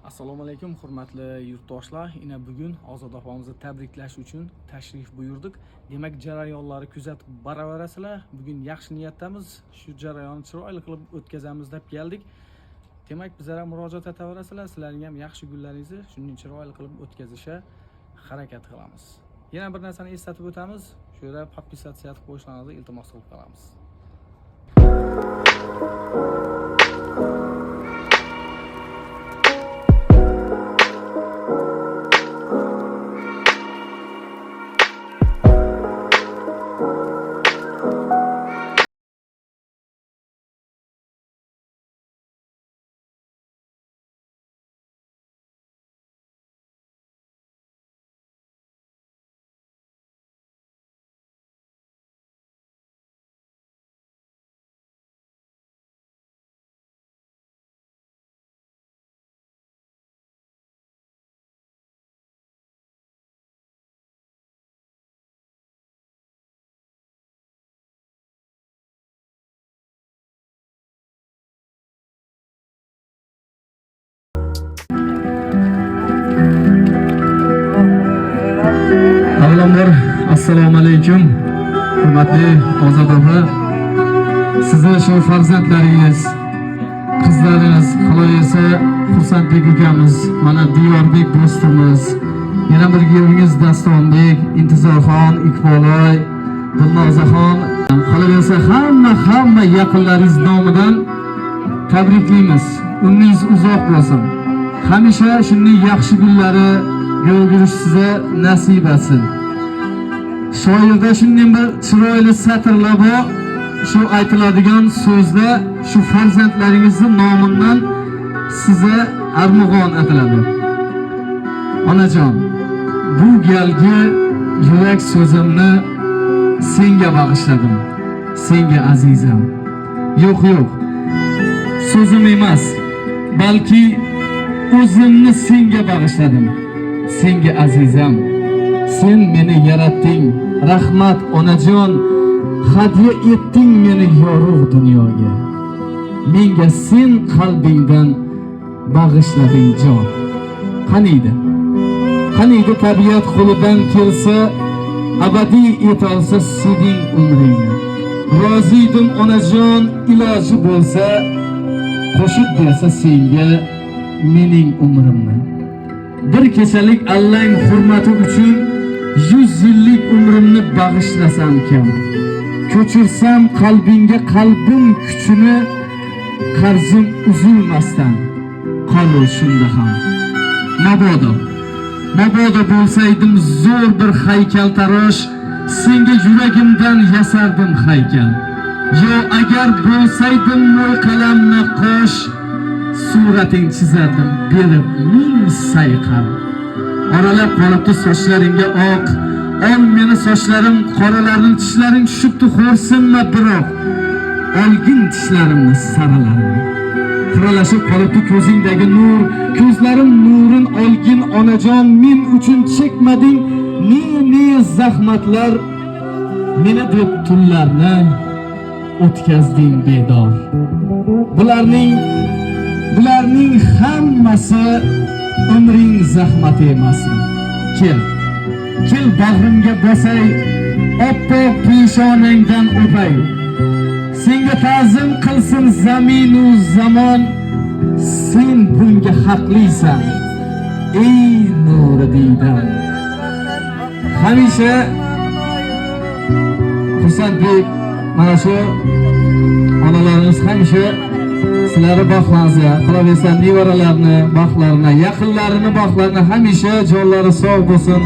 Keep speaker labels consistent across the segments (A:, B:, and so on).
A: Assalomu alaykum hurmatli yurtdoshlar. Ina bugun Ozod opamizni tabriklash uchun tashrif buyurdik. Demak, jarayonlari kuzatib boraverasizlar. Bugun yaxshi niyatdamiz. Shu jarayonni chiroyli qilib o'tkazamiz deb keldik. Demak, bizlarga murojaat etaverasizlar. Sizlarning ham yaxshi kunlaringizni shunday chiroyli qilib o'tkazishga harakat qilamiz. Yana bir narsani eslatib o'tamiz. Shu yerda podpisatsiya qilib qo'yishlaringizni iltimos qilib qolamiz.
B: Avvalambor assalomu alaykum hurmatli Ozod opa. Sizni shu farzandlaringiz, qizlaringiz, qolaversa Xursandbek ukamiz, mana Diyorbek do'stimiz, yana bir kuyovingiz Dastonbek, Intizorxon, Iqbolay, Dilnozaxon, qolaversa hamma yaqinlaringiz nomidan tabriklaymiz. Umringiz uzoq bo'lsin. Hamisha shunday yaxshi kunlari yurgirish sizga nasib etsin. Shoirda shunday bir chiroyli satrlar bor. Shu aytiladigan so'zlar shu farzandlaringizning nomidan sizga armug'on etiladi. Onajon, bu galgi yurak so'zimni senga bag'ishladim. Senga azizam. Yo'q. So'zim emas, balki o'zimni senga bag'ishladim. Senga azizam, sen meni yaratding, rahmat onajon, hadya etding meni yorug' dunyoga. Menga sen qalbingdan bag'ishlading jon. Qaniydi tabiat qo'lidan kelsa, abadiy etolsa sening umringni. Rozidim onajon, iloji bo'lsa, qo'shib bersa senga mening umrimni. Bir kechalik Allang hurmati uchun 100 yillik umrimni bag'ishlasam kam. Ko'chirsam qalbingga qalbim kuchini, qarzim uzilmasdan qolur shunda ham. Mabodo bo'lsaydim zo'r bir haykaltarosh, senga yuragimdan yasardim haykal. Yo agar bo'lsaydim mo'l qalam naqqosh, surating chizardim berib ming sayqal. Oralab qolibdi sochlaringga oq, ol meni sochlarim qoralarin, tishlaring tushibdi xo'rsinma biroq. Olgin tishlarimni saralarim. Qiralashib qolibdi ko'zingdagi nur, ko'zlarim nurin olgin onajon, men uchun chekmading ne zahmatlar, meni deb tunlarni o'tkazding bedor. Bularning hammasi umring zahmati emasmi? Kel bag'rimga bosay, oppoq peshonangdan o'pay. Senga ta'zim qilsin zaminu zamon, sen bunga haqlisan, ey nuri diydan. Hamisha Xursandbek, mana shu onalarimiz hamisha sizlarni baxtlaringizga, qolaversa nevaralarni baxtlarini, yaqinlarini baxtlarini hamisha jonlari sog' bo'lsin,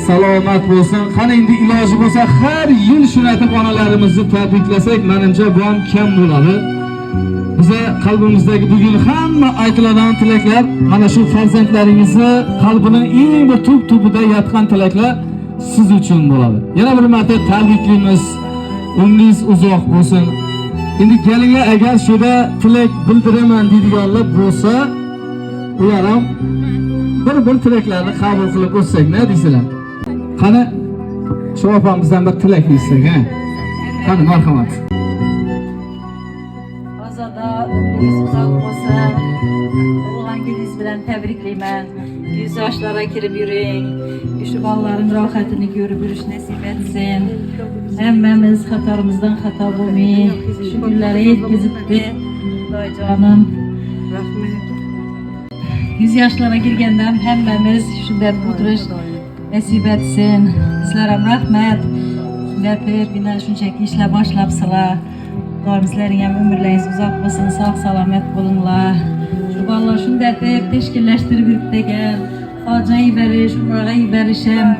B: salomat bo'lsin. Qani endi iloji bo'lsa har yil shunatib onalarimizni tabriklasak, menimcha bu ham kam bo'ladi. Biza qalbimizdagi bugun hamma aytiladigan tilaklar mana shu farzandlaringizni qalbining eng bir tub-tubida yotgan tilaklar siz uchun bo'ladi. Yana bir marta tabriklaymiz. Umringiz uzoq bo'lsin. Endi kelinglar, agar shunda tilak bildiraman deydiganlar bo'lsa, ular ham bir tilaklarni qabul qilib o'tsak, nima deysizlar? Qani shu opamizdan bir tilak eshitsak, ha? Qani marhamat.
C: Ozoda umringiz uzoq bo'lsin. O'g'lingiz bilan təbriklayman. 100 yaşlara kirib yürüyün. Şu balların rahatını görüb yürüyüş nasip etsin. Həmməmiz xətalarımızdan xəta olmayın. Şu günləri yetkizibdi. Xuday canım. 100 yaşlara girgəndən həmməmiz şunday oturuş nasip etsin. Sizlərə rəhmət. Şunday bina şunchaki işlər başlapsılar. Xudoyim sizlərin ham ömürləriniz uzoq bo'lsin, sog' salomat bo'linglar. Shu bolalar shunday deb tashkillashtirib yuribdigan hojiy berish, umraga berish ham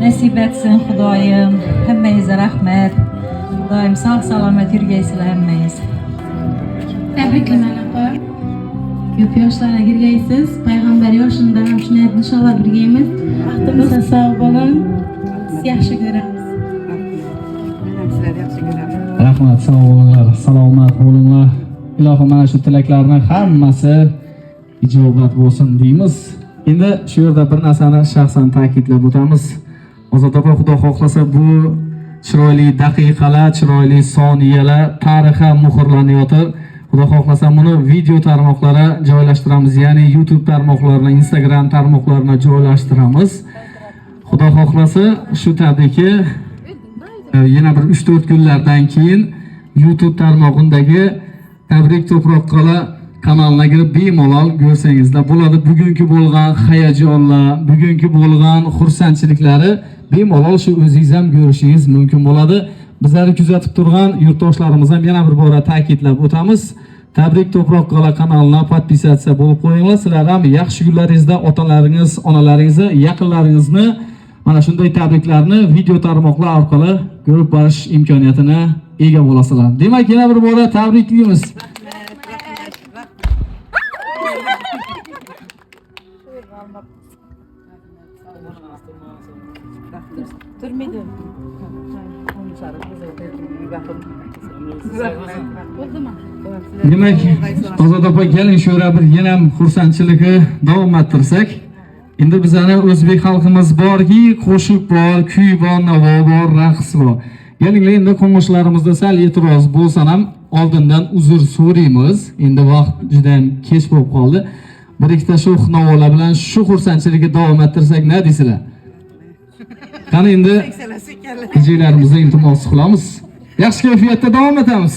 C: nasib etsin Xudoyim. Hammangizga rahmat. Xudoyim sog' salomat yurgaysizlar hammangiz.
D: Tabriklayman opa. Ko'p yoshlarga kirgaysiz. Payg'ambar yoshida ham shuni inshaalloh birgamiz. Vaqtimiz sog' bo'ling. Siz yaxshi ko'ramiz.
B: Rahmat, sog' bo'linglar, salomat bo'linglar. Ilohim mana shu tilaklarni hammasi ijobat bo'lsin deymiz. Endi shu yerda bir narsani shaxsan ta'kidlab o'tamiz. Ozod opa, xudo xohlasa bu chiroyli daqiqalar, chiroyli soniyalar tarixga muhrlanayotir. Xudo xohlasa buni video tarmoqlariga joylashtiramiz, ya'ni YouTube tarmoqlariga, Instagram tarmoqlariga joylashtiramiz. Xudo xohlasa shu tabriki yana bir 3-4 kunlardan keyin YouTube tarmog'idagi Tabrik To'proq Qala kanaliga kirib bemalol ko'rsangizlar bo'ladi. Bugungi bo'lgan hayajonlar, bugungi bo'lgan xursandchiliklari bemalol shu o'zingiz ham ko'rishingiz mumkin bo'ladi. Bizlarni kuzatib turgan yurtdoshlarimiz ham yana bir bora ta'kidlab o'tamiz. Tabrik To'proq Qala kanaliga podpisatsiya bo'lib qo'yinglar. Sizlar ham yaxshi kunlaringizda otalaringiz, onalaringizni, yaqinlaringizni mana shunday tabriklarni video tarmoqlar orqali ko'rib borish imkoniyatini ega bo'lasizlar. Demak, yana bir bora tabriklaymiz.
C: Turmaydi.
B: Demak, Ozod opa, keling shu yerga bir yana xursandchilikni davom ettirsak. Endi bizani o'zbek xalqimiz borki, qo'shiq bor, kuy bor, navo bor, raqs bor. Kelinglar, endi qo'ng'ishlarimizda sal e'tiroz bo'lsa ham oldindan uzr so'raymiz. Endi vaqt juda ham kech bo'lib qoldi. Bir ikkita shu navolar bilan shu xursandchilikni davom ettirsak nima deysizlar? Qani endi ijrolarimizni iltimos qilamiz. Yaxshi kayfiyatda davom etamiz.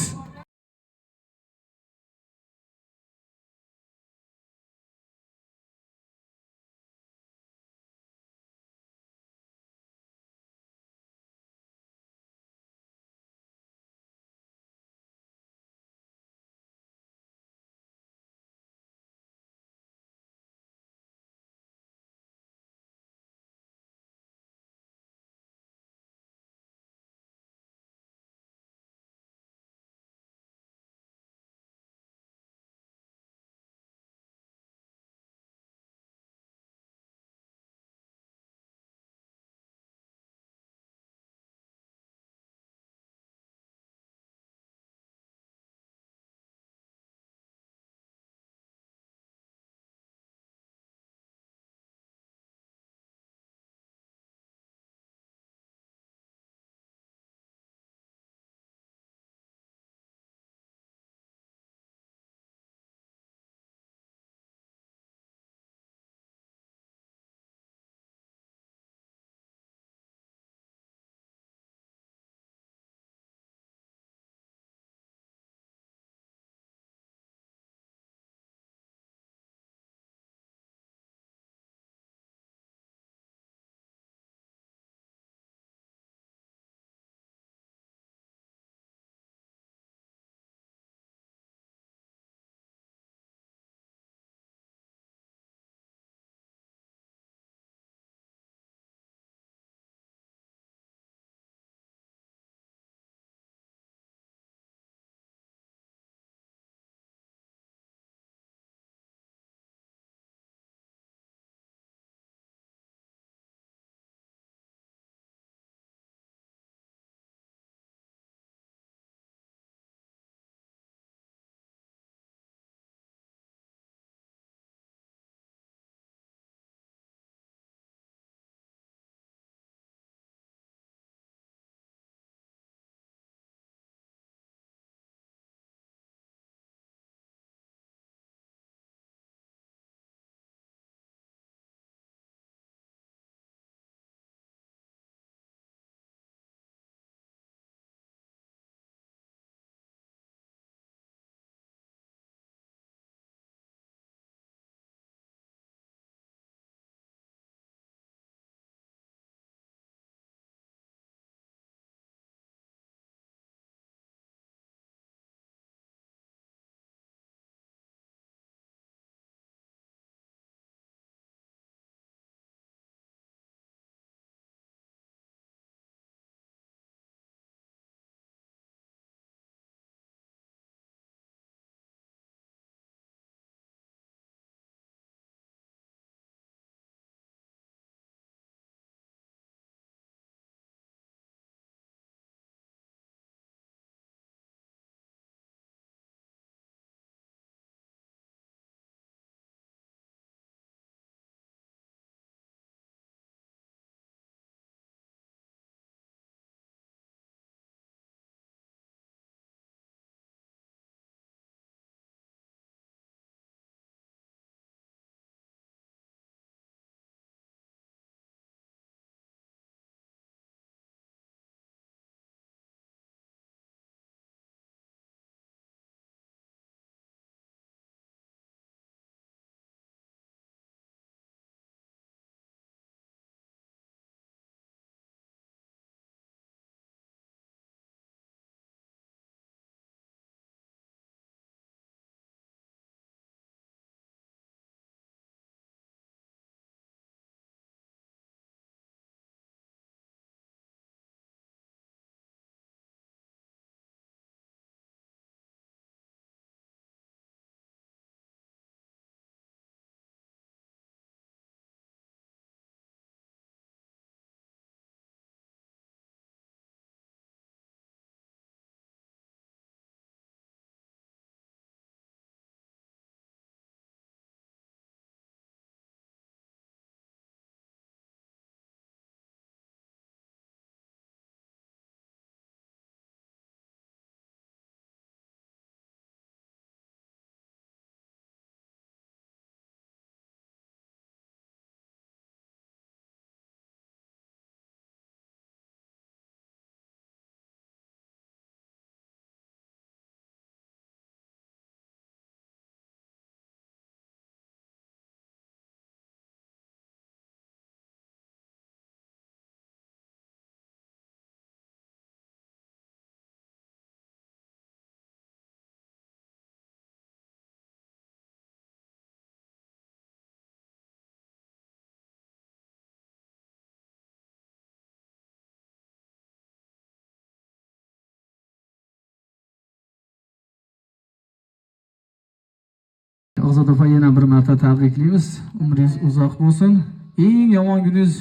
B: Shahzod opa yana bir marta tabriklaymiz. Umringiz uzoq bo'lsin. Eng yomon kuningiz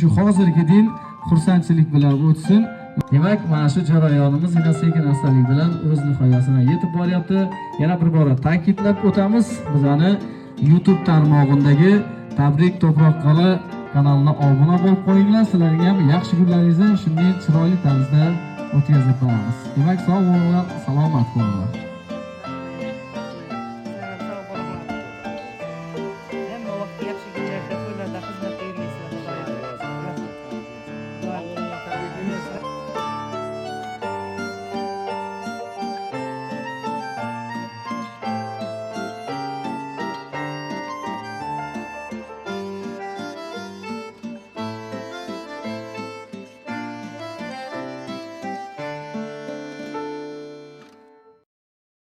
B: shu hozirgi din xursandchilik bilan o'tsin. Demak, mana shu jarayonimiz yana sekin-astalik bilan o'z nihoyasiga yetib boryapti. Yana bir bora ta'kidlab o'tamiz. Bizani YouTube tarmog'idagi Tabrik To'proq Qala kanaliga obuna bo'lib qo'yinglar. Sizlarga ham yaxshi kunlaringizni shunday chiroyli tarzda o'tkazib boramiz. Demak, sog' bo'linglar, salomat bo'linglar.